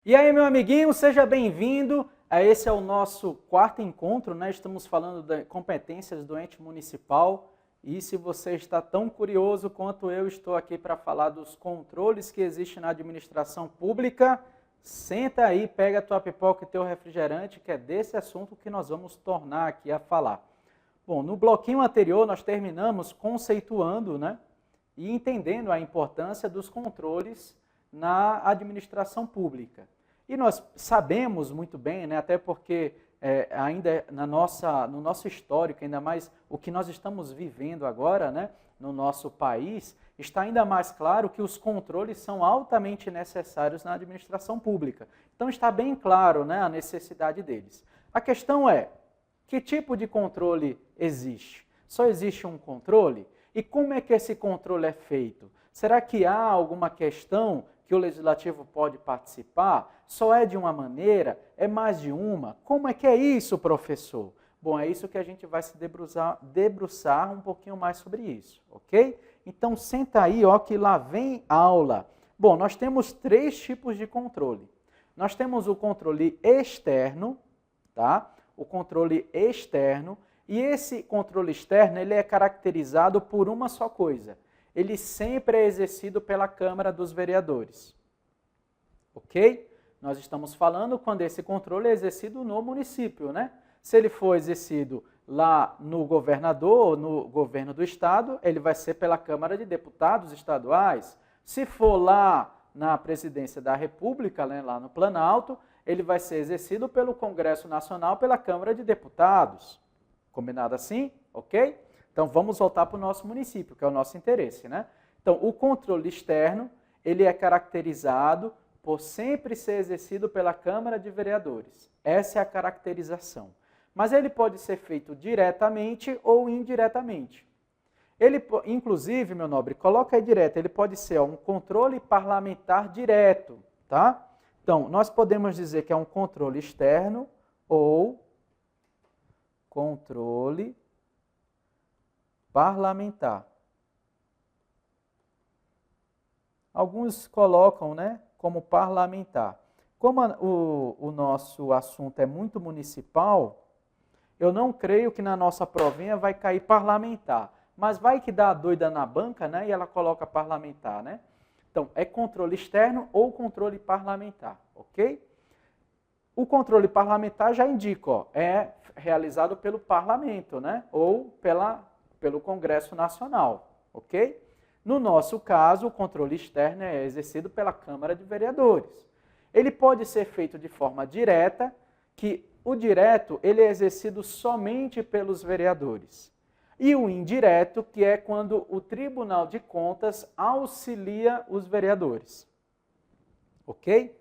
E aí, meu amiguinho, seja bem-vindo. Esse é o nosso quarto encontro, né? Estamos falando de competências do ente municipal. E se você está tão curioso quanto eu estou aqui para falar dos controles que existem na administração pública, senta aí, pega a tua pipoca e teu refrigerante, que é desse assunto que nós vamos tornar aqui a falar. Bom, no bloquinho anterior nós terminamos conceituando, né? E entendendo a importância dos controles na administração pública. E nós sabemos muito bem, né, até porque ainda no nosso histórico, ainda mais o que nós estamos vivendo agora, né, no nosso país, está ainda mais claro que os controles são altamente necessários na administração pública. Então está bem claro, né, a necessidade deles. A questão é, que tipo de controle existe? Só existe um controle? E como é que esse controle é feito? Será que há alguma questão que o legislativo pode participar? Só é de uma maneira? É mais de uma? Como é que é isso, professor? Bom, é isso que a gente vai se debruçar um pouquinho mais sobre isso, ok? Então, senta aí, ó, que lá vem aula. Bom, nós temos três tipos de controle. Nós temos o controle externo, tá? O controle externo. E esse controle externo, ele é caracterizado por uma só coisa. Ele sempre é exercido pela Câmara dos Vereadores. Ok? Nós estamos falando quando esse controle é exercido no município, né? Se ele for exercido lá no governador, no governo do estado, ele vai ser pela Câmara de Deputados estaduais. Se for lá na presidência da República, né, lá no Planalto, ele vai ser exercido pelo Congresso Nacional, pela Câmara de Deputados. Combinado assim? Ok? Então, vamos voltar para o nosso município, que é o nosso interesse, né? Então, o controle externo, ele é caracterizado por sempre ser exercido pela Câmara de Vereadores. Essa é a caracterização. Mas ele pode ser feito diretamente ou indiretamente. Ele, inclusive, meu nobre, coloca aí direto, ele pode ser um controle parlamentar direto, tá? Então, nós podemos dizer que é um controle externo ou controle parlamentar. Alguns colocam, né, como parlamentar. Como o nosso assunto é muito municipal, eu não creio que na nossa provinha vai cair parlamentar. Mas vai que dá a doida na banca, né, e ela coloca parlamentar, né? Então, é controle externo ou controle parlamentar, ok? O controle parlamentar já indica, ó, é realizado pelo parlamento, né, ou pelo Congresso Nacional, ok? No nosso caso, o controle externo é exercido pela Câmara de Vereadores. Ele pode ser feito de forma direta, que o direto ele é exercido somente pelos vereadores. E o indireto, que é quando o Tribunal de Contas auxilia os vereadores. Ok?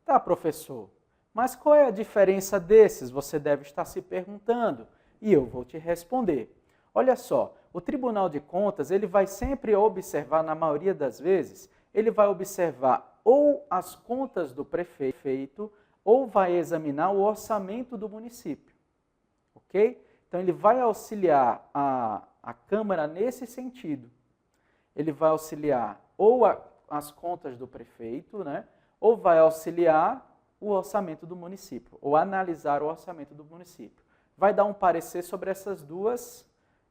Tá, professor. Mas qual é a diferença desses? Você deve estar se perguntando. E eu vou te responder. Olha só, o Tribunal de Contas, ele vai sempre observar, na maioria das vezes, ele vai observar ou as contas do prefeito, ou vai examinar o orçamento do município. Ok? Então, ele vai auxiliar a Câmara nesse sentido. Ele vai auxiliar ou as contas do prefeito, né? Ou vai auxiliar o orçamento do município, ou analisar o orçamento do município. Vai dar um parecer sobre essas duas,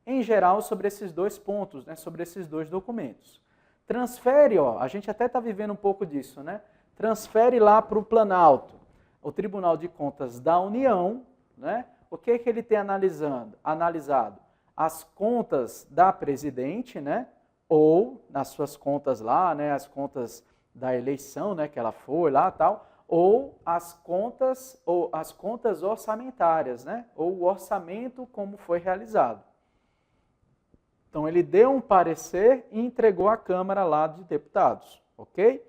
em geral, sobre esses dois pontos, né, sobre esses dois documentos. Transfere, ó, a gente até está vivendo um pouco disso, né? Transfere lá para o Planalto, o Tribunal de Contas da União, né? O que ele tem analisado? As contas da presidente, né? Ou nas suas contas lá, né? As contas da eleição, né? Que ela foi lá, tal, ou as contas orçamentárias, né? Ou o orçamento como foi realizado. Então, ele deu um parecer e entregou à Câmara lá de Deputados, ok?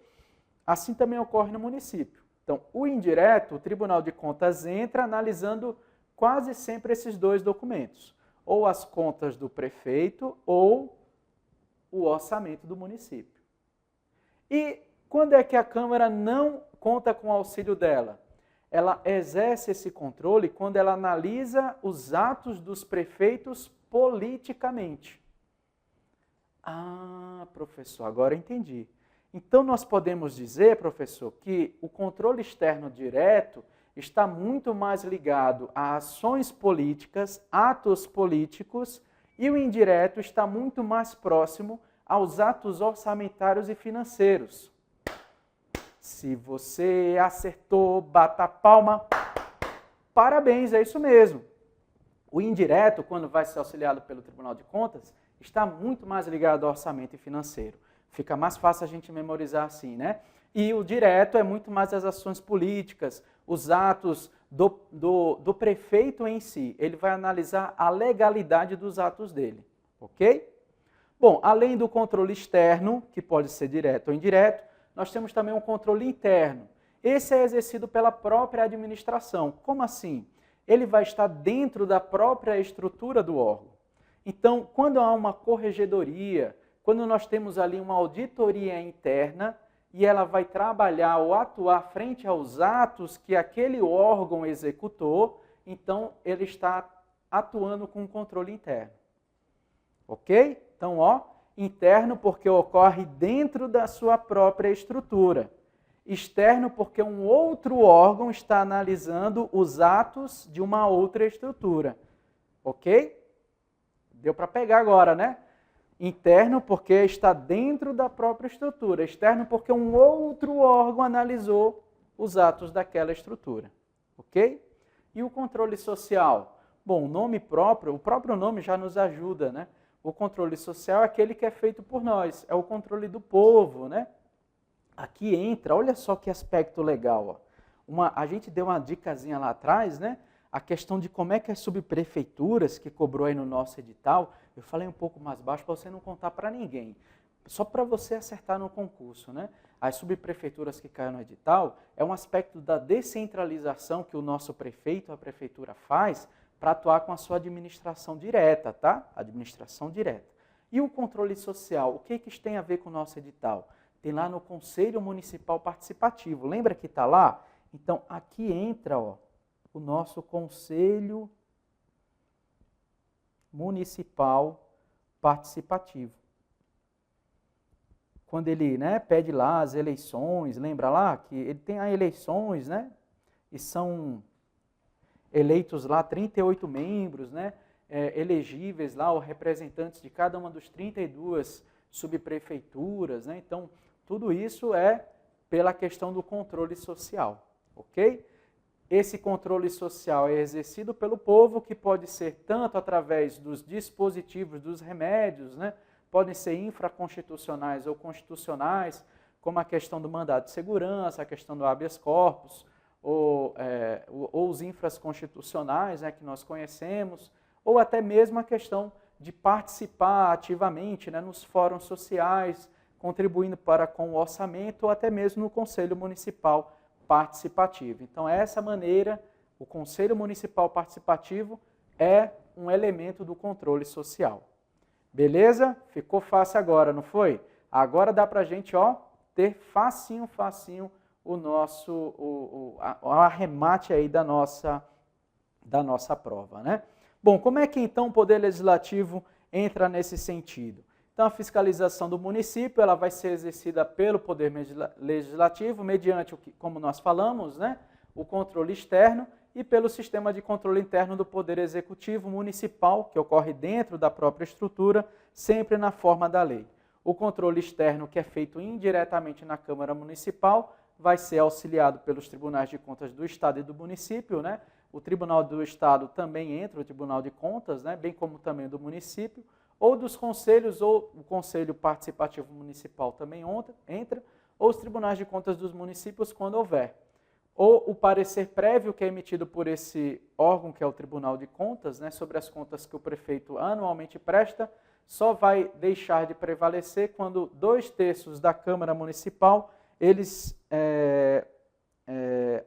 Assim também ocorre no município. Então, o indireto, o Tribunal de Contas entra analisando quase sempre esses dois documentos, ou as contas do prefeito ou o orçamento do município. E quando é que a Câmara não conta com o auxílio dela? Ela exerce esse controle quando ela analisa os atos dos prefeitos politicamente. Ah, professor, agora entendi. Então, nós podemos dizer, professor, que o controle externo direto está muito mais ligado a ações políticas, atos políticos, e o indireto está muito mais próximo aos atos orçamentários e financeiros. Se você acertou, bata a palma, parabéns, é isso mesmo. O indireto, quando vai ser auxiliado pelo Tribunal de Contas, está muito mais ligado ao orçamento e financeiro. Fica mais fácil a gente memorizar assim, né? E o direto é muito mais as ações políticas, os atos do prefeito em si. Ele vai analisar a legalidade dos atos dele, ok? Bom, além do controle externo, que pode ser direto ou indireto, nós temos também um controle interno. Esse é exercido pela própria administração. Como assim? Ele vai estar dentro da própria estrutura do órgão. Então, quando há uma corregedoria, quando nós temos ali uma auditoria interna e ela vai trabalhar ou atuar frente aos atos que aquele órgão executou, então ele está atuando com o controle interno. Ok? Então, ó, interno porque ocorre dentro da sua própria estrutura. Externo porque um outro órgão está analisando os atos de uma outra estrutura. Ok? Deu para pegar agora, né? Interno porque está dentro da própria estrutura. Externo porque um outro órgão analisou os atos daquela estrutura. Ok? E o controle social? Bom, o nome próprio, o próprio nome já nos ajuda, né? O controle social é aquele que é feito por nós, é o controle do povo, né? Aqui entra, olha só que aspecto legal, ó. A gente deu uma dicasinha lá atrás, né? A questão de como é que as subprefeituras que cobrou aí no nosso edital, eu falei um pouco mais baixo para você não contar para ninguém, só para você acertar no concurso, né? As subprefeituras que caem no edital é um aspecto da descentralização que o nosso prefeito, a prefeitura faz para atuar com a sua administração direta, tá? Administração direta. E o controle social, o que isso tem a ver com o nosso edital? Tem lá no Conselho Municipal Participativo. Lembra que está lá? Então, aqui entra, ó, o nosso Conselho Municipal Participativo. Quando ele, né, pede lá as eleições, lembra lá que ele tem as eleições, né? E são eleitos lá 38 membros, né? Elegíveis lá, os representantes de cada uma dos 32 subprefeituras, né? Então, tudo isso é pela questão do controle social, ok? Esse controle social é exercido pelo povo, que pode ser tanto através dos dispositivos, dos remédios, né? Podem ser infraconstitucionais ou constitucionais, como a questão do mandado de segurança, a questão do habeas corpus, ou os infraconstitucionais, né, que nós conhecemos, ou até mesmo a questão de participar ativamente, né, nos fóruns sociais, contribuindo com o orçamento, ou até mesmo no Conselho Municipal Participativo. Então, essa maneira, o Conselho Municipal Participativo é um elemento do controle social. Beleza? Ficou fácil agora, não foi? Agora dá para a gente, ó, ter facinho o nosso arremate aí da nossa prova, né? Bom, como é que então o Poder Legislativo entra nesse sentido? Então, a fiscalização do município, ela vai ser exercida pelo Poder Legislativo, mediante, como nós falamos, né, o controle externo, e pelo sistema de controle interno do Poder Executivo Municipal, que ocorre dentro da própria estrutura, sempre na forma da lei. O controle externo, que é feito indiretamente na Câmara Municipal, vai ser auxiliado pelos tribunais de contas do Estado e do município, né? O Tribunal do Estado também entra, o Tribunal de Contas, né? Bem como também do município, ou dos conselhos, ou o Conselho Participativo Municipal também entra, ou os tribunais de contas dos municípios, quando houver. Ou o parecer prévio que é emitido por esse órgão, que é o Tribunal de Contas, né, sobre as contas que o prefeito anualmente presta, só vai deixar de prevalecer quando 2/3 da Câmara Municipal eles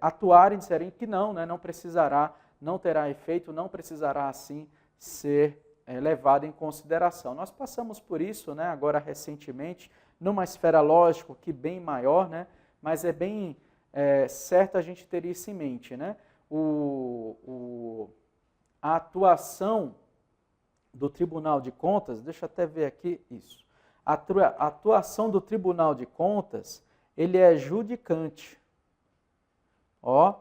atuarem, disserem que não, né, não precisará, não terá efeito, não precisará assim ser levado em consideração. Nós passamos por isso, né, agora recentemente, numa esfera lógica que bem maior, né, mas é bem certo a gente ter isso em mente, né? A atuação do Tribunal de Contas, deixa eu até ver aqui isso. A atuação do Tribunal de Contas, ele é judicante. Ó,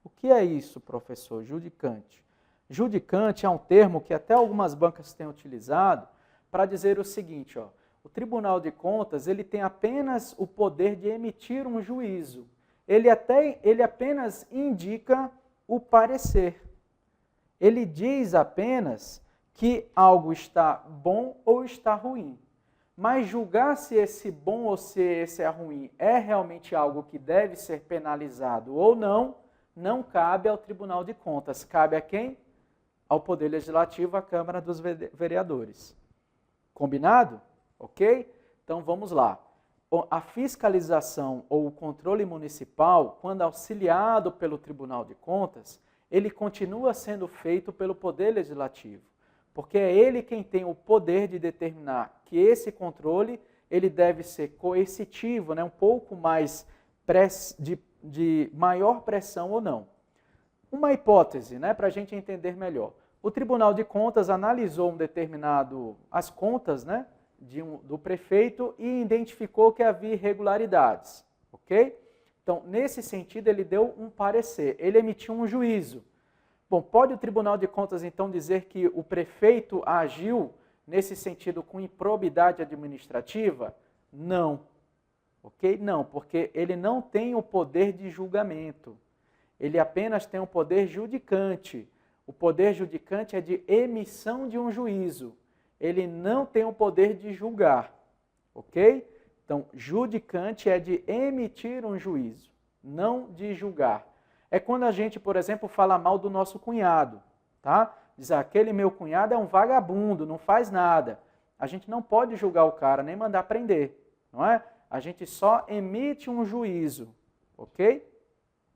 o que é isso, professor? Judicante. Judicante é um termo que até algumas bancas têm utilizado para dizer o seguinte, ó, o Tribunal de Contas, ele tem apenas o poder de emitir um juízo. Ele apenas indica o parecer. Ele diz apenas que algo está bom ou está ruim. Mas julgar se esse bom ou se esse é ruim é realmente algo que deve ser penalizado ou não, não cabe ao Tribunal de Contas. Cabe a quem? Ao Poder Legislativo, à Câmara dos Vereadores. Combinado? Ok? Então vamos lá. A fiscalização ou o controle municipal, quando auxiliado pelo Tribunal de Contas, ele continua sendo feito pelo Poder Legislativo. Porque é ele quem tem o poder de determinar que esse controle ele deve ser coercitivo, né? Um pouco mais de maior pressão ou não. Uma hipótese, né, para a gente entender melhor. O Tribunal de Contas analisou as contas, né, do prefeito e identificou que havia irregularidades. Ok? Então, nesse sentido, ele deu um parecer, ele emitiu um juízo. Bom, pode o Tribunal de Contas, então, dizer que o prefeito agiu, nesse sentido, com improbidade administrativa? Não. Ok? Não, porque ele não tem o poder de julgamento. Ele apenas tem o poder judicante. O poder judicante é de emissão de um juízo. Ele não tem o poder de julgar. Ok? Então, judicante é de emitir um juízo, não de julgar. É quando a gente, por exemplo, fala mal do nosso cunhado, tá? Diz, aquele meu cunhado é um vagabundo, não faz nada. A gente não pode julgar o cara, nem mandar prender, não é? A gente só emite um juízo, ok?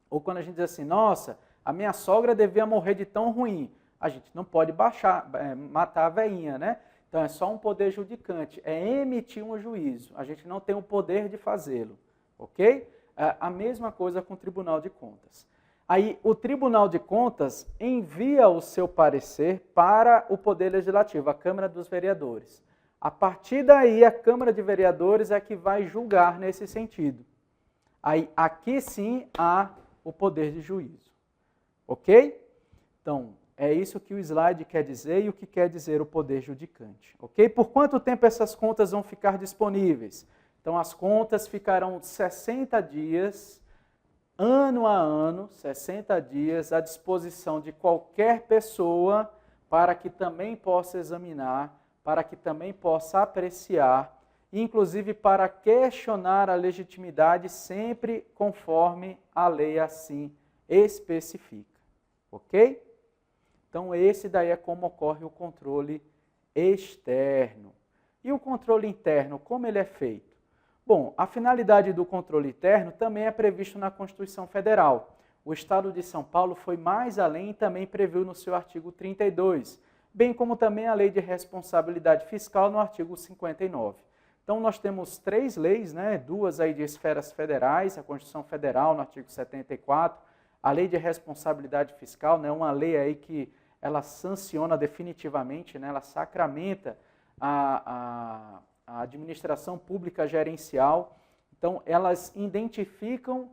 Ou quando a gente diz assim, nossa, a minha sogra devia morrer de tão ruim. A gente não pode matar a veinha, né? Então é só um poder judicante, é emitir um juízo. A gente não tem o poder de fazê-lo, ok? A mesma coisa com o Tribunal de Contas. Aí o Tribunal de Contas envia o seu parecer para o Poder Legislativo, a Câmara dos Vereadores. A partir daí, a Câmara de Vereadores é que vai julgar nesse sentido. Aí, aqui sim há o poder de juízo. Ok? Então, é isso que o slide quer dizer e o que quer dizer o poder judicante. Ok? Por quanto tempo essas contas vão ficar disponíveis? Então, as contas ficarão 60 dias, ano a ano, 60 dias, à disposição de qualquer pessoa para que também possa examinar, para que também possa apreciar, inclusive para questionar a legitimidade sempre conforme a lei assim especifica. Ok? Então, esse daí é como ocorre o controle externo. E o controle interno, como ele é feito? Bom, a finalidade do controle interno também é previsto na Constituição Federal. O Estado de São Paulo foi mais além e também previu no seu artigo 32, bem como também a Lei de Responsabilidade Fiscal no artigo 59. Então, nós temos 3 leis, né? 2 aí de esferas federais, a Constituição Federal no artigo 74, a Lei de Responsabilidade Fiscal, né? Uma lei aí que ela sanciona definitivamente, né? Ela sacramenta a administração pública gerencial. Então, elas identificam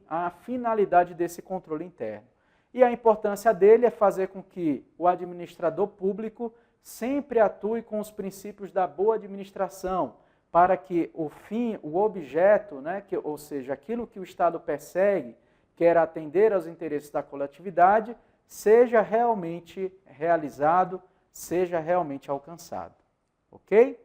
a finalidade desse controle interno. E a importância dele é fazer com que o administrador público sempre atue com os princípios da boa administração, para que o fim, o objeto, né, ou seja, aquilo que o Estado persegue, quer atender aos interesses da coletividade, seja realmente realizado, seja realmente alcançado. Ok?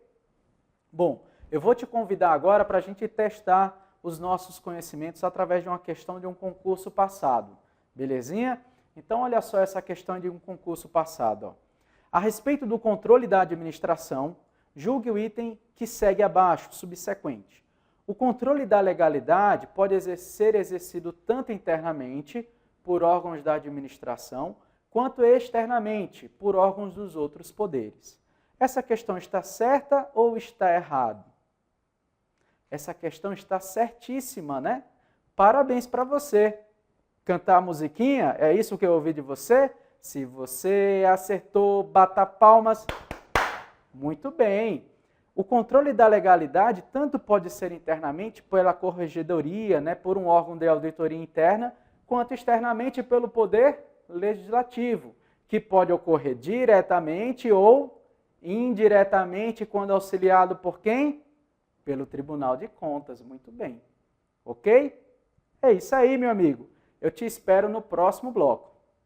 Bom, eu vou te convidar agora para a gente testar os nossos conhecimentos através de uma questão de um concurso passado. Belezinha? Então, olha só essa questão de um concurso passado. Ó. A respeito do controle da administração, julgue o item que segue abaixo, subsequente. O controle da legalidade pode ser exercido tanto internamente, por órgãos da administração, quanto externamente, por órgãos dos outros poderes. Essa questão está certa ou está errada? Essa questão está certíssima, né? Parabéns para você. Cantar a musiquinha, é isso que eu ouvi de você? Se você acertou, bata palmas. Muito bem. O controle da legalidade tanto pode ser internamente pela corregedoria, né, por um órgão de auditoria interna, quanto externamente pelo poder legislativo, que pode ocorrer diretamente ou indiretamente quando auxiliado por quem? Pelo Tribunal de Contas. Muito bem. Ok? É isso aí, meu amigo. Eu te espero no próximo bloco.